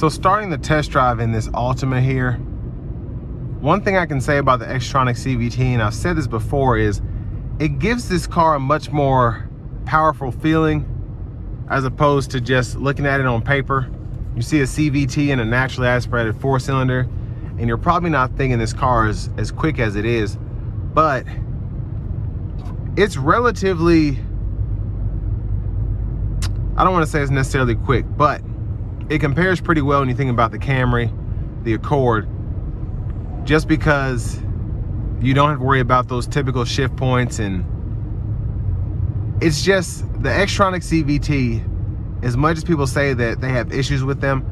So starting the test drive in this Altima here, one thing I can say about the Xtronic CVT, and I've said this before, is it gives this car a much more powerful feeling as opposed to just looking at it on paper. You see a CVT in a naturally aspirated 4-cylinder, and you're probably not thinking this car is as quick as it is, but it's relatively, I don't want to say it's necessarily quick, but it compares pretty well when you think about the Camry, the Accord, just because you don't have to worry about those typical shift points. And it's just the Xtronic CVT, as much as people say that they have issues with them,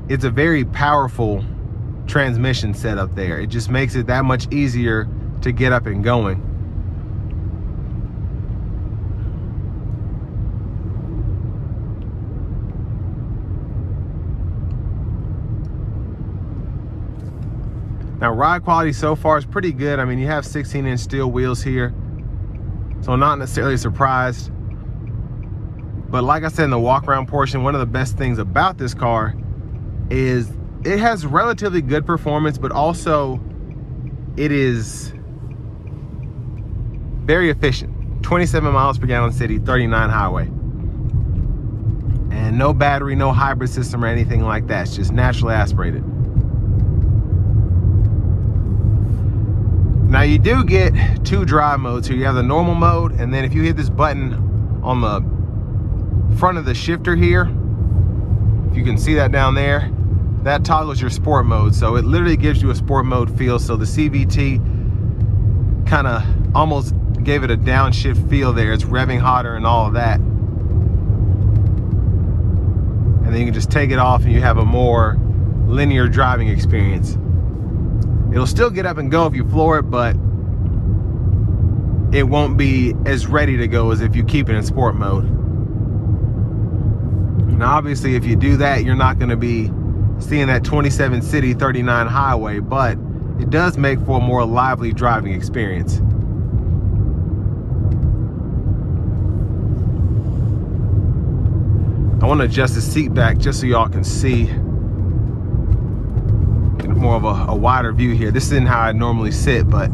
it's a very powerful transmission setup there. It just makes it that much easier to get up and going. Now, ride quality so far is pretty good. I mean, you have 16-inch steel wheels here, so I'm not necessarily surprised. But like I said in the walk around portion, one of the best things about this car is it has relatively good performance, but also it is very efficient. 27 miles per gallon city, 39 highway. And no battery, no hybrid system or anything like that. It's just naturally aspirated. Now you do get 2 drive modes here. You have the normal mode, and then if you hit this button on the front of the shifter here, if you can see that down there, that toggles your sport mode. So it literally gives you a sport mode feel. So the CVT kind of almost gave it a downshift feel there. It's revving hotter and all of that. And then you can just take it off and you have a more linear driving experience. It'll still get up and go if you floor it, but it won't be as ready to go as if you keep it in sport mode. Now, obviously, if you do that, you're not going to be seeing that 27 city, 39 highway, but it does make for a more lively driving experience. I want to adjust the seat back just so y'all can see more of a wider view here. This isn't how I normally sit, but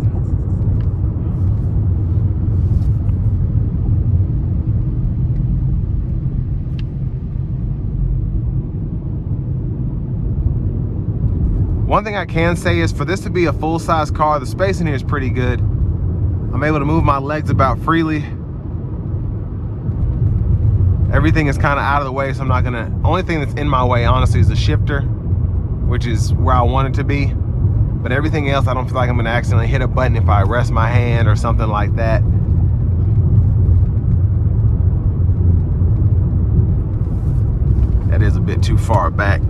one thing I can say is for this to be a full-size car, the space in here is pretty good. I'm able to move my legs about freely. Everything is kind of out of the way, so I'm not gonna, only thing that's in my way honestly is the shifter, which is where I want it to be. But everything else, I don't feel like I'm gonna accidentally hit a button if I rest my hand or something like that. That is a bit too far back.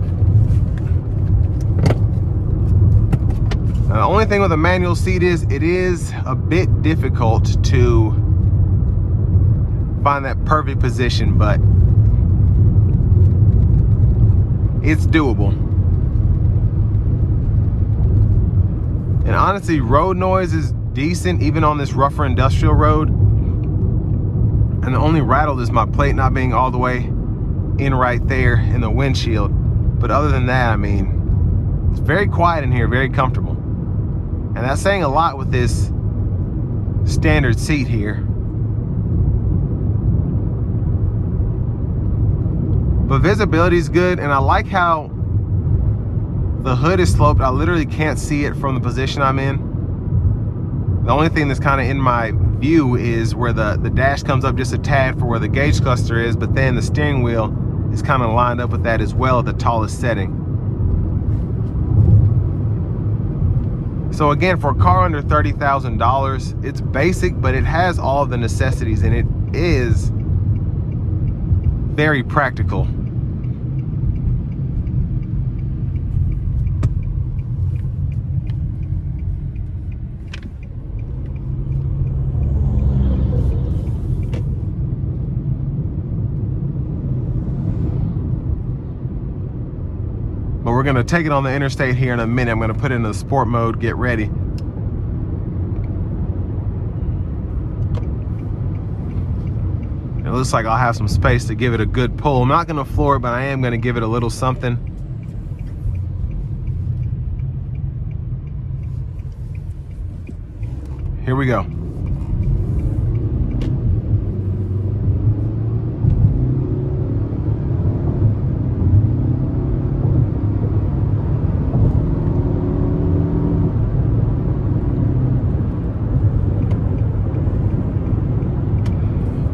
Now, the only thing with a manual seat is it is a bit difficult to find that perfect position, but it's doable. And honestly, road noise is decent even on this rougher industrial road. And the only rattle is my plate not being all the way in right there in the windshield. But other than that, I mean, it's very quiet in here, very comfortable. And that's saying a lot with this standard seat here. But visibility is good, and I like how the hood is sloped. I literally can't see it from the position I'm in. The only thing that's kind of in my view is where the dash comes up just a tad for where the gauge cluster is, but then the steering wheel is kind of lined up with that as well at the tallest setting. So again, for a car under $30,000, it's basic, but it has all of the necessities, and it is very practical. But we're gonna take it on the interstate here in a minute. I'm gonna put it in the sport mode, get ready. It looks like I'll have some space to give it a good pull. I'm not gonna floor it, but I am gonna give it a little something. Here we go.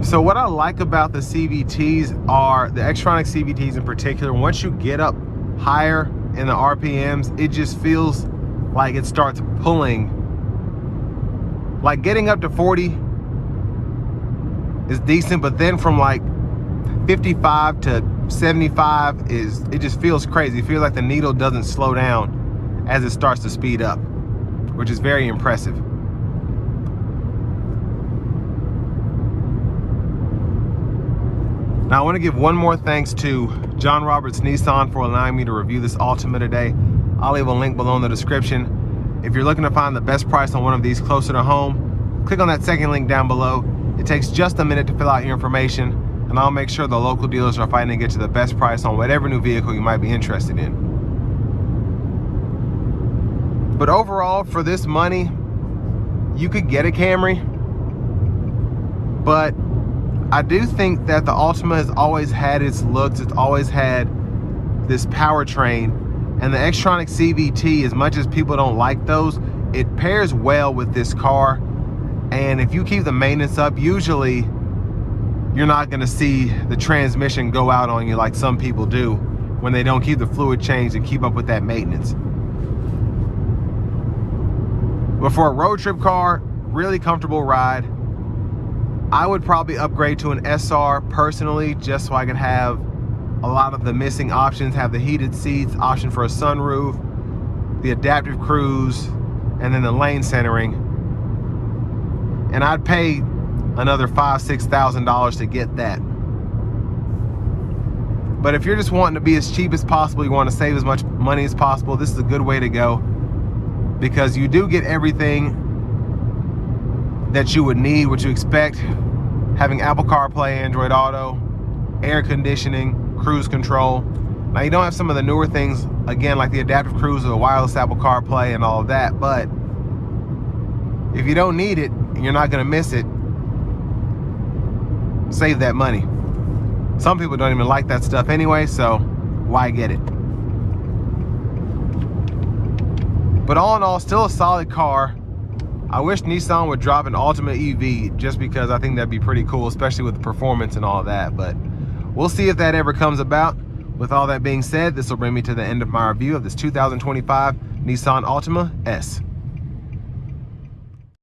So what I like about the CVTs are, the Xtronic CVTs in particular, once you get up higher in the RPMs, it just feels like it starts pulling. Like getting up to 40 is decent, but then from like 55 to 75 it just feels crazy. It feels like the needle doesn't slow down as it starts to speed up, which is very impressive. Now I want to give one more thanks to John Roberts Nissan for allowing me to review this Altima today. I'll leave a link below in the description. If you're looking to find the best price on one of these closer to home, click on that second link down below. It takes just a minute to fill out your information, and I'll make sure the local dealers are fighting to get you the best price on whatever new vehicle you might be interested in. But overall, for this money, you could get a Camry, but I do think that the Altima has always had its looks. It's always had this powertrain, and the Xtronic CVT, as much as people don't like those, it pairs well with this car. And if you keep the maintenance up, usually you're not going to see the transmission go out on you like some people do when they don't keep the fluid changed and keep up with that maintenance. But for a road trip car, really comfortable ride. I would probably upgrade to an SR personally, just so I can have a lot of the missing options, have the heated seats, option for a sunroof, the adaptive cruise, and then the lane centering. And I'd pay another $5,000–6,000 to get that. But if you're just wanting to be as cheap as possible, you want to save as much money as possible, this is a good way to go, because you do get everything that you would need, what you expect, having Apple CarPlay, Android Auto, air conditioning, cruise control. Now you don't have some of the newer things, again, like the adaptive cruise or the wireless Apple CarPlay and all of that, but if you don't need it and you're not going to miss it, save that money. Some people don't even like that stuff anyway, so why get it? But all in all, still a solid car. I wish Nissan would drop an Altima EV, just because I think that'd be pretty cool, especially with the performance and all of that. But we'll see if that ever comes about. With all that being said, this will bring me to the end of my review of this 2025 Nissan Altima S.